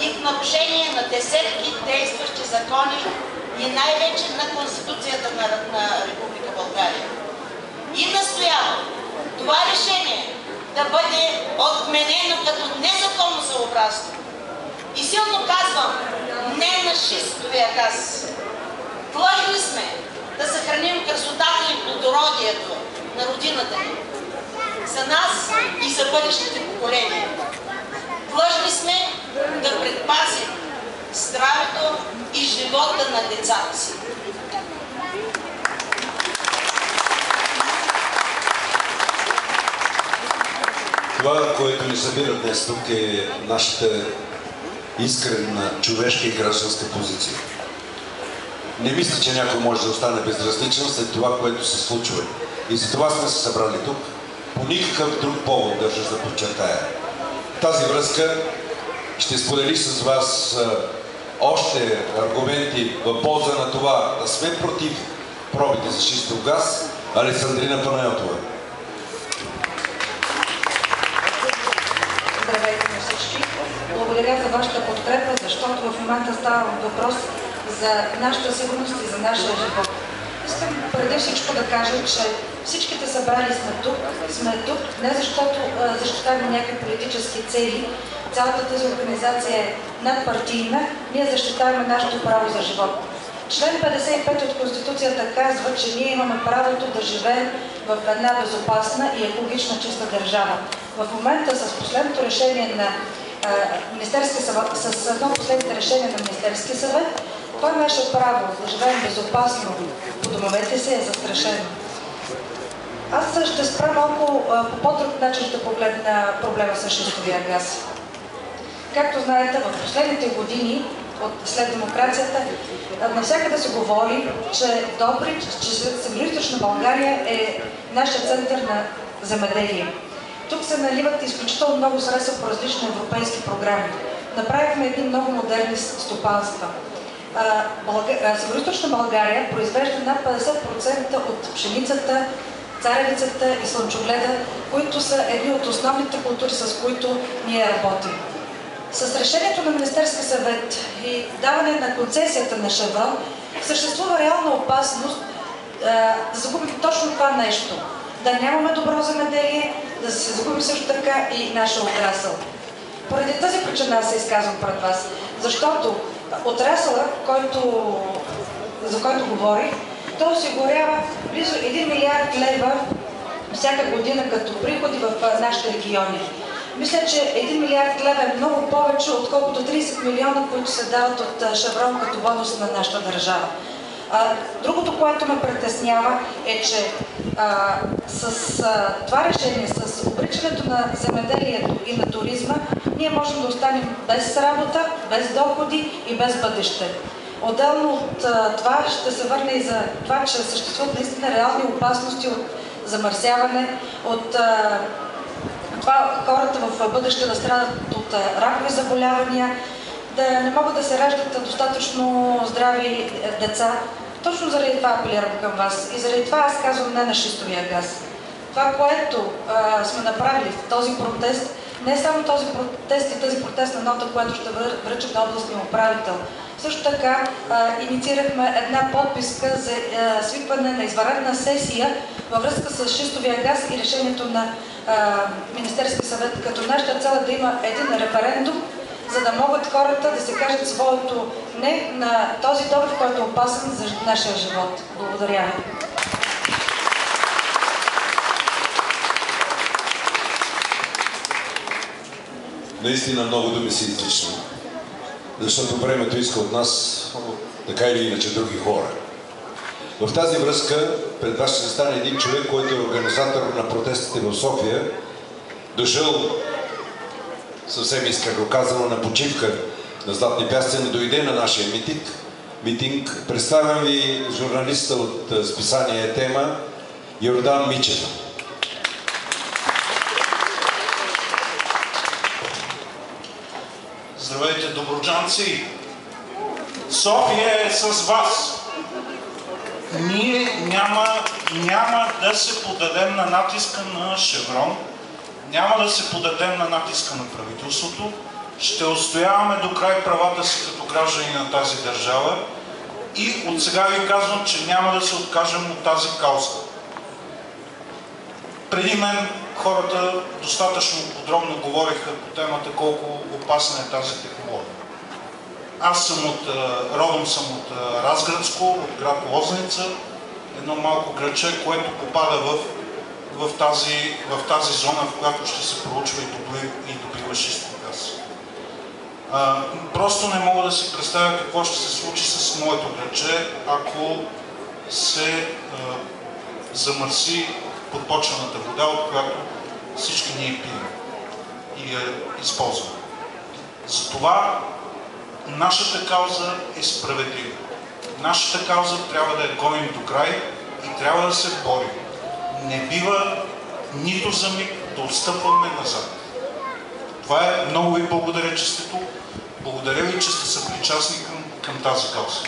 и в нарушение на десетки действащи закони и най-вече на Конституцията на Република България. И настоявам това решение да бъде отменено като незаконосъобразно. И силно казвам, не на шистовия газ. Длъжни сме да съхраним красотата и плодородието на родината ни. За нас и за бъдещите поколения. Длъжни сме да предпазим здравето и живота на децата си. Това, което ни събира днес тук, е нашата искрена човешка и гражданска позиция. Не мисля, че някой може да остане безразличен след това, което се случва. И за това сме се събрали тук. По никакъв друг повод държа да подчертая. В тази връзка ще сподели с вас още аргументи в полза на това да сме против пробите за шистов газ. Александрина Панайотова. Здравейте на всички! Благодаря за вашата подкрепа, защото в момента става въпрос за нашата сигурност и за нашия живот. Искам преди всичко да кажа, че всичките събрали сме тук не защото защитаваме някакви политически цели. Цялата тази организация е надпартийна. Ние защитаваме нашето право за живот. Член 55 от Конституцията казва, че ние имаме правото да живеем в една безопасна и екологична чиста държава. В момента с последното решение на Министерския съвет, с едно от последните решения на Министерския съвет, това наше право да живеем безопасно по домовете си е застрашено. Аз ще спра малко по по-друг начин ще погледна проблема с шистовия газ. Както знаете, в последните години след демокрацията навсякъде се говори, че Добрич, че Североизточна България е нашия център на земеделие. Тук се наливат изключително много средства по различни европейски програми. Направихме едни много модерни стопанства. Североизточна България произвежда над 50% от пшеницата, царевицата и слънчогледа, които са едни от основните култури, с които ние работим. С решението на Министерския съвет и даване на концесията на Шеврон съществува реална опасност да загубим точно това нещо. Да нямаме добро земеделие, да се загубим също така и нашия отрасъл. Поради тази причина аз се изказвам пред вас, защото отрасъла, за който говорих, той осигурява близо 1 милиард лева всяка година като приходи в нашите региони. Мисля, че 1 милиард лева е много повече, отколкото 30 милиона, които се дават от Шеврон като бонус на нашата държава. Другото, което ме притеснява е, че с това решение, с обричането на земеделието и на туризма, ние можем да останем без работа, без доходи и без бъдеще. Отделно от това ще се върне и за това, че съществуват наистина реални опасности от замърсяване, от това хората в бъдеще да страдат от ракови заболявания, да не могат да се раждат достатъчно здрави деца. Точно заради това апелирам към вас и заради това аз казвам не на шистовия газ. Това, което сме направили в този протест, не е само този протест и тази протестна нота, която ще връчим на областния управител. Също така инициирахме една подписка за свикване на извънредна сесия във връзка с шистовия газ и решението на Министерския съвет, като нашата цел е да има един референдум, за да могат хората да се кажат своето не на този добив, който е опасен за нашия живот. Благодаря ви. Наистина много думи си излишни, защото времето иска от нас така или иначе други хора. В тази връзка пред вас ще стане един човек, който е организатор на протестите в София, дошъл съвсем искрено казано на почивка на Златни пясъци, не дойде на нашия митинг. Представям ви журналиста от списание Тема Йордан Мичев. Здравейте, добруджанци! София е с вас! Ние няма да се подадем на натиска на Шеврон, няма да се подадем на натиска на правителството, Ще отстояваме до край правата си като граждани на тази държава и от сега ви казвам, че няма да се откажем от тази кауза. Преди мен хората достатъчно подробно говориха по темата колко опасна е тази технология. Аз съм родом съм от Разградско, от град Лозница, едно малко градче, което попада в тази зона, в която ще се проучва и добива шистов газ. Просто не мога да си представя какво ще се случи с моето градче, ако се замърси подпочвената вода, от която всички ние пием и я използваме. Затова нашата кауза е справедлива. Нашата кауза трябва да я гоним до край и трябва да се борим. Не бива нито за миг да отстъпваме назад. Това е. Много ви благодаря, че сте тук. Благодаря ви, че сте съпричастни към тази кауза.